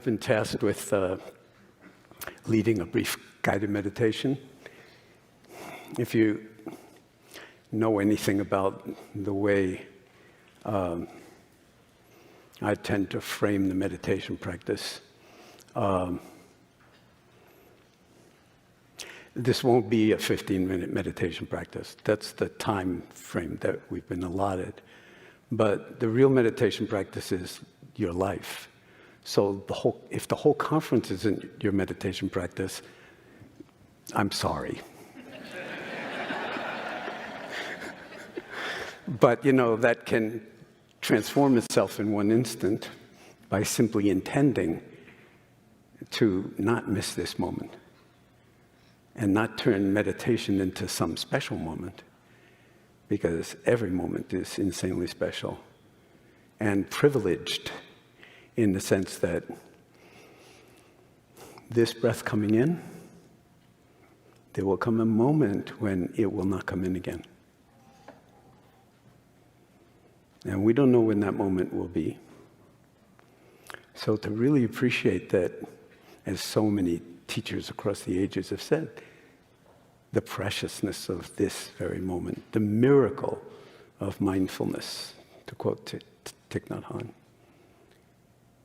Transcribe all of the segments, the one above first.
I've been tasked with leading a brief guided meditation. If you know anything about the way I tend to frame the meditation practice, this won't be a 15-minute meditation practice. That's the time frame that we've been allotted. But the real meditation practice is your life. So if the whole conference isn't your meditation practice, I'm sorry. But that can transform itself in one instant by simply intending to not miss this moment and not turn meditation into some special moment, because every moment is insanely special and privileged in the sense that this breath coming in, there will come a moment when it will not come in again. And we don't know when that moment will be. So to really appreciate that, as so many teachers across the ages have said, the preciousness of this very moment, the miracle of mindfulness, to quote Thich Nhat Hanh.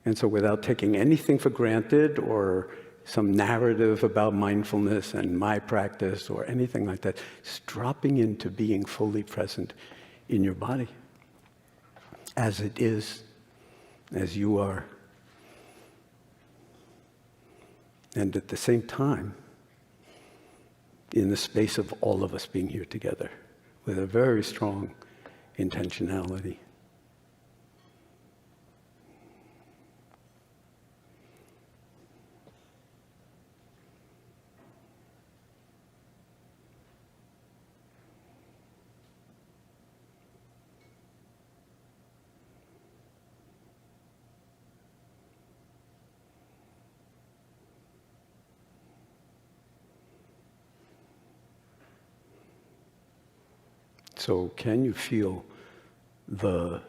And so without taking anything for granted or some narrative about mindfulness and my practice or anything like that, just dropping into being fully present in your body as it is, as you are. And at the same time, in the space of all of us being here together with a very strong intentionality. So can you feel the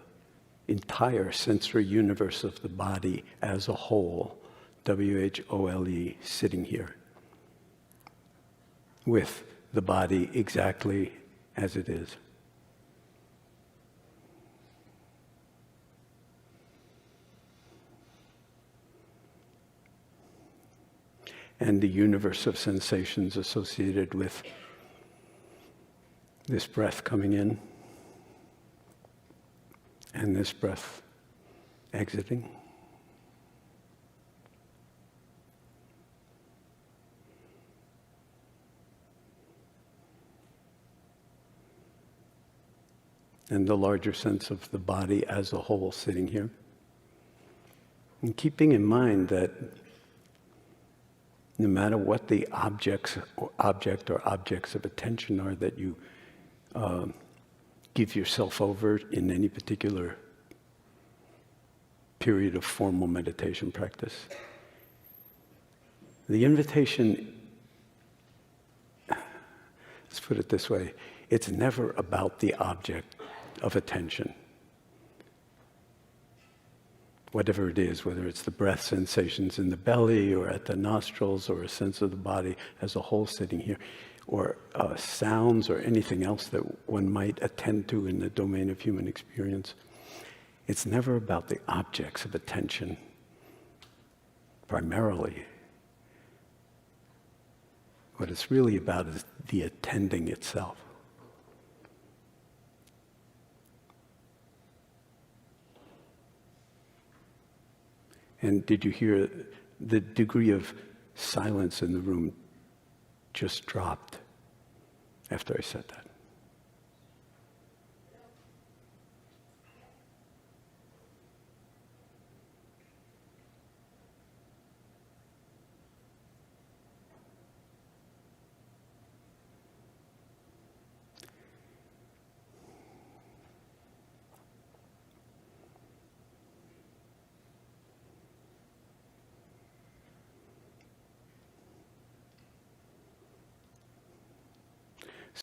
entire sensory universe of the body as a whole, W-H-O-L-E, sitting here, with the body exactly as it is? And the universe of sensations associated with this breath coming in and this breath exiting. And the larger sense of the body as a whole sitting here. And keeping in mind that no matter what the object or objects of attention are that you give yourself over in any particular period of formal meditation practice, the invitation, let's put it this way, it's never about the object of attention. Whatever it is, whether it's the breath sensations in the belly or at the nostrils or a sense of the body as a whole sitting here, or sounds or anything else that one might attend to in the domain of human experience. It's never about the objects of attention, primarily. What it's really about is the attending itself. And did you hear the degree of silence in the room just dropped after I said that?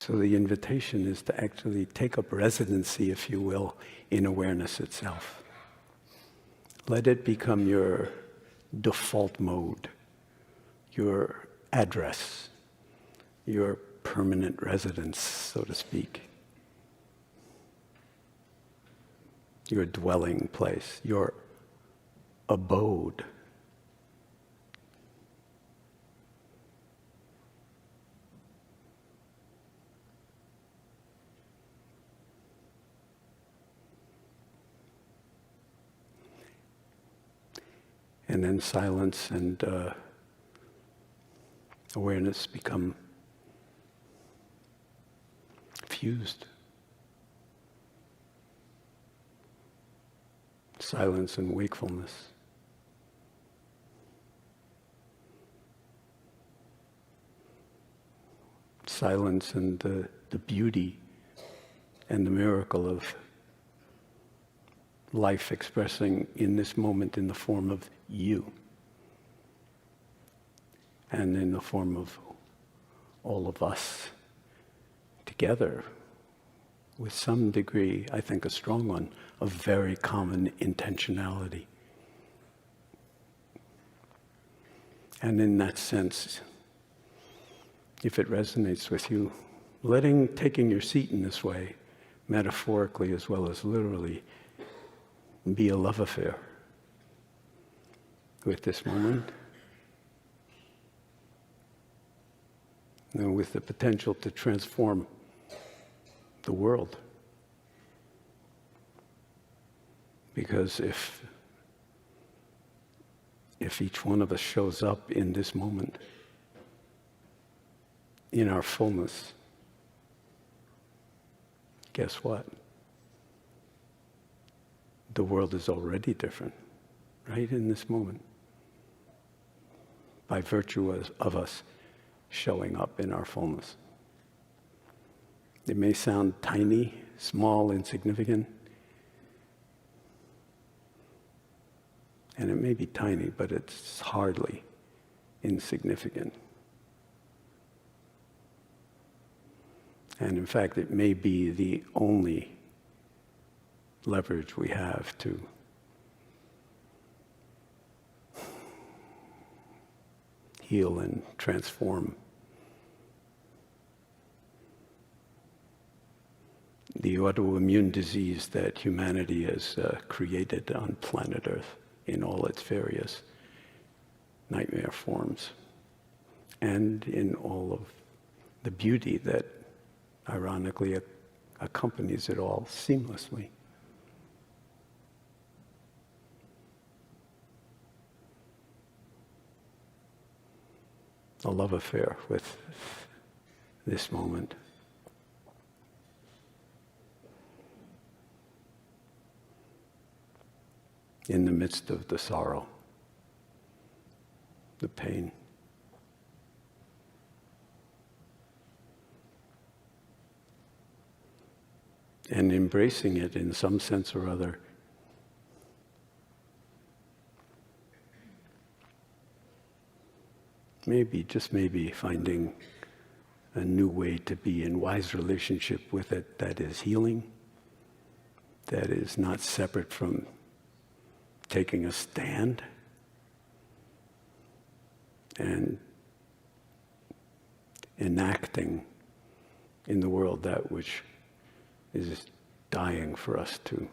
So the invitation is to actually take up residency, if you will, in awareness itself. Let it become your default mode, your address, your permanent residence, so to speak, your dwelling place, your abode. And then silence and awareness become fused. Silence and wakefulness. Silence and the beauty and the miracle of life expressing in this moment in the form of you and in the form of all of us together with some degree, I think a strong one, of very common intentionality. And in that sense, if it resonates with you, taking your seat in this way, metaphorically as well as literally, be a love affair with this moment, and with the potential to transform the world. Because if each one of us shows up in this moment, in our fullness, guess what? The world is already different, right in this moment, by virtue of us showing up in our fullness. It may sound tiny, small, insignificant, and it may be tiny, but it's hardly insignificant. And in fact, it may be the only leverage we have to heal and transform the autoimmune disease that humanity has created on planet Earth in all its various nightmare forms, and in all of the beauty that ironically accompanies it all seamlessly. A love affair with this moment. In the midst of the sorrow, the pain. And embracing it in some sense or other. Maybe, just maybe, finding a new way to be in wise relationship with it that is healing, that is not separate from taking a stand and enacting in the world that which is dying for us to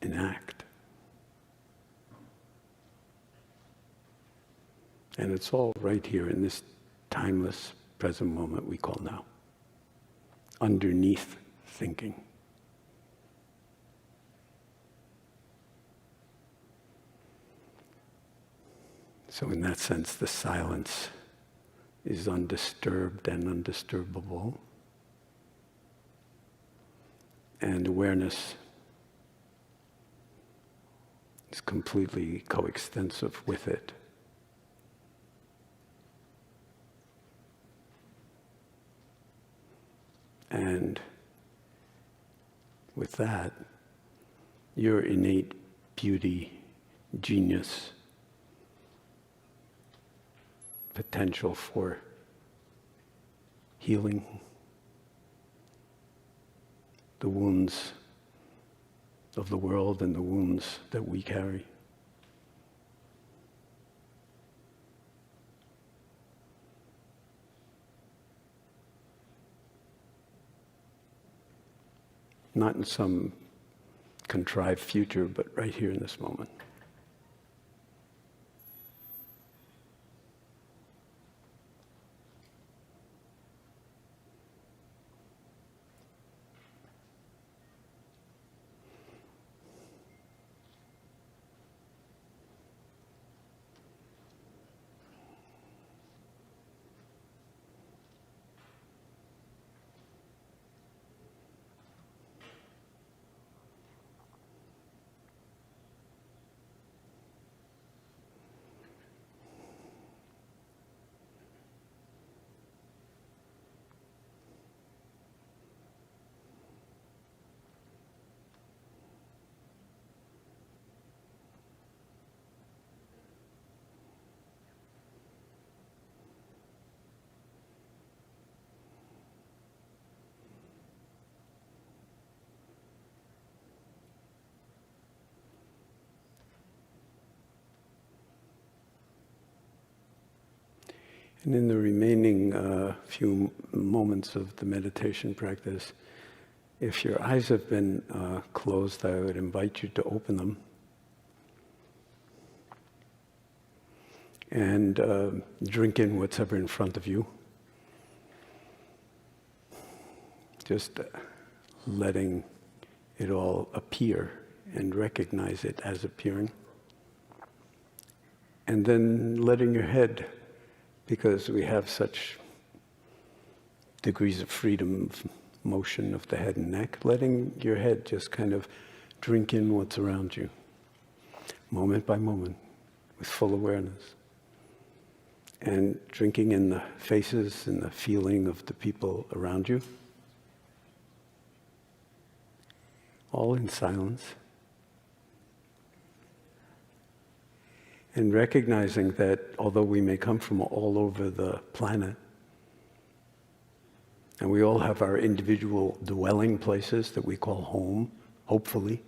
enact. And it's all right here in this timeless present moment we call now, underneath thinking. So in that sense, the silence is undisturbed and undisturbable. And awareness is completely coextensive with it. And with that, your innate beauty, genius, potential for healing the wounds of the world and the wounds that we carry. Not in some contrived future, but right here in this moment. And in the remaining few moments of the meditation practice, if your eyes have been closed, I would invite you to open them and drink in what's ever in front of you. Just letting it all appear and recognize it as appearing. And then letting your head, because we have such degrees of freedom of motion of the head and neck, letting your head just kind of drink in what's around you, moment by moment, with full awareness. And drinking in the faces and the feeling of the people around you, all in silence. And recognizing that although we may come from all over the planet, and we all have our individual dwelling places that we call home, hopefully,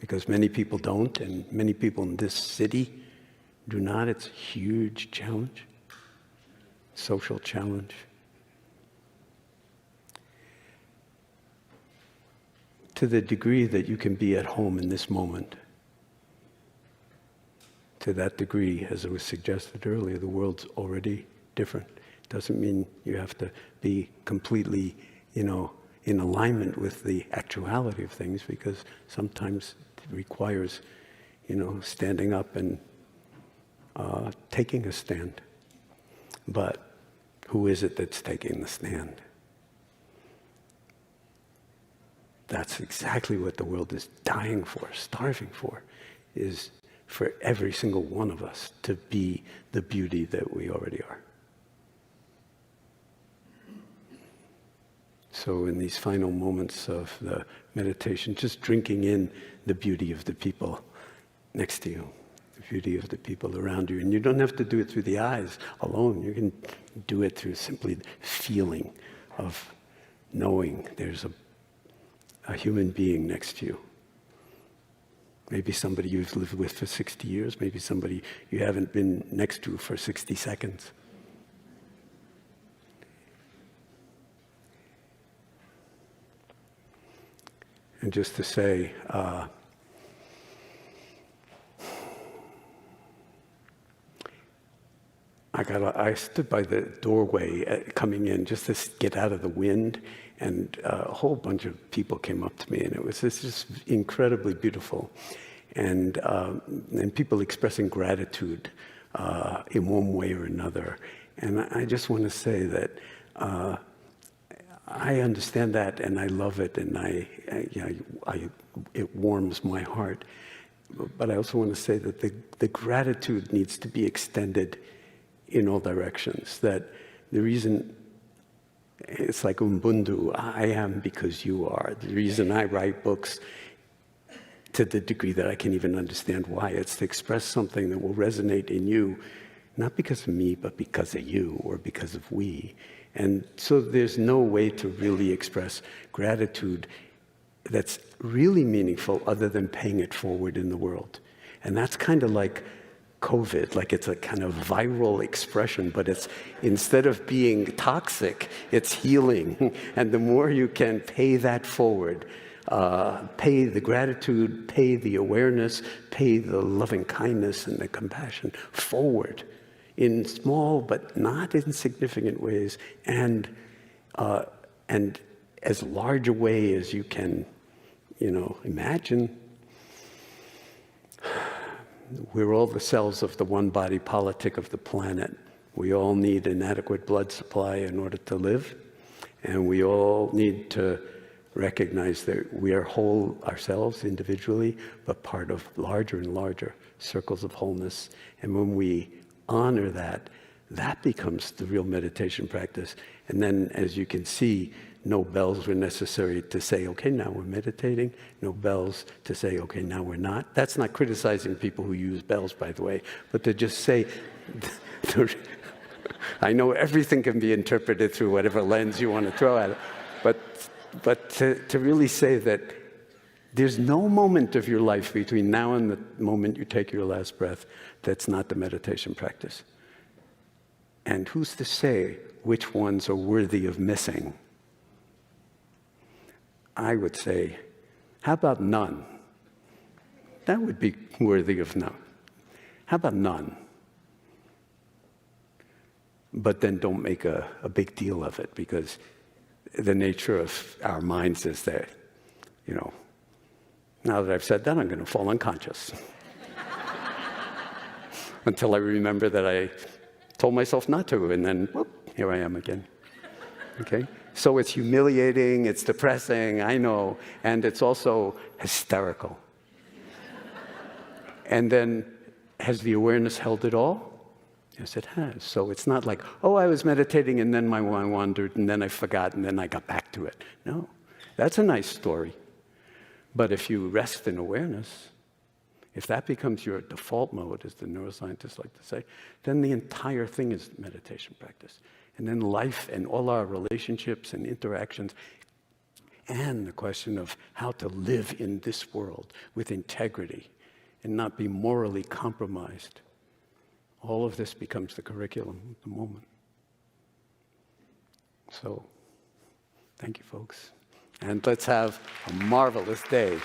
because many people don't, and many people in this city do not. It's a huge challenge, social challenge. To the degree that you can be at home in this moment, to that degree, as it was suggested earlier, the world's already different. Doesn't mean you have to be completely, in alignment with the actuality of things, because sometimes it requires, standing up and taking a stand. But who is it that's taking the stand? That's exactly what the world is dying for, starving for, is for every single one of us to be the beauty that we already are. So in these final moments of the meditation, just drinking in the beauty of the people next to you, the beauty of the people around you. And you don't have to do it through the eyes alone. You can do it through simply the feeling of knowing there's a human being next to you. Maybe somebody you've lived with for 60 years, maybe somebody you haven't been next to for 60 seconds. And just to say, I stood by the doorway coming in just to get out of the wind, and a whole bunch of people came up to me, and it was just incredibly beautiful. And people expressing gratitude in one way or another. And I just want to say that I understand that, and I love it, and it warms my heart. But I also want to say that the gratitude needs to be extended in all directions. That the reason, it's like Ubuntu, I am because you are. The reason I write books, to the degree that I can even understand why, it's to express something that will resonate in you, not because of me, but because of you, or because of we. And so there's no way to really express gratitude that's really meaningful other than paying it forward in the world. And that's kind of like COVID, like it's a kind of viral expression, but it's, instead of being toxic, it's healing. And the more you can pay that forward, pay the gratitude, pay the awareness, pay the loving kindness and the compassion forward in small but not insignificant ways, and as large a way as you can, imagine. We're all the cells of the one body politic of the planet. We all need an adequate blood supply in order to live, and we all need to recognize that we are whole ourselves individually, but part of larger and larger circles of wholeness. And when we honor that, that becomes the real meditation practice. And then, as you can see, no bells were necessary to say, okay, now we're meditating. No bells to say, okay, now we're not. That's not criticizing people who use bells, by the way, but to just say, I know everything can be interpreted through whatever lens you want to throw at it, but to really say that there's no moment of your life between now and the moment you take your last breath that's not the meditation practice. And who's to say which ones are worthy of missing? I would say, how about none? That would be worthy of none. How about none? But then don't make a big deal of it, because the nature of our minds is that, now that I've said that, I'm going to fall unconscious. Until I remember that I told myself not to, and then, whoop, here I am again. Okay? So it's humiliating, it's depressing, I know, and it's also hysterical. And then, has the awareness held it all? Yes, it has. So it's not like, oh, I was meditating and then my mind wandered and then I forgot and then I got back to it. No, that's a nice story. But if you rest in awareness, if that becomes your default mode, as the neuroscientists like to say, then the entire thing is meditation practice. And then life and all our relationships and interactions, and the question of how to live in this world with integrity and not be morally compromised. All of this becomes the curriculum at the moment. So, thank you, folks. And let's have a marvelous day.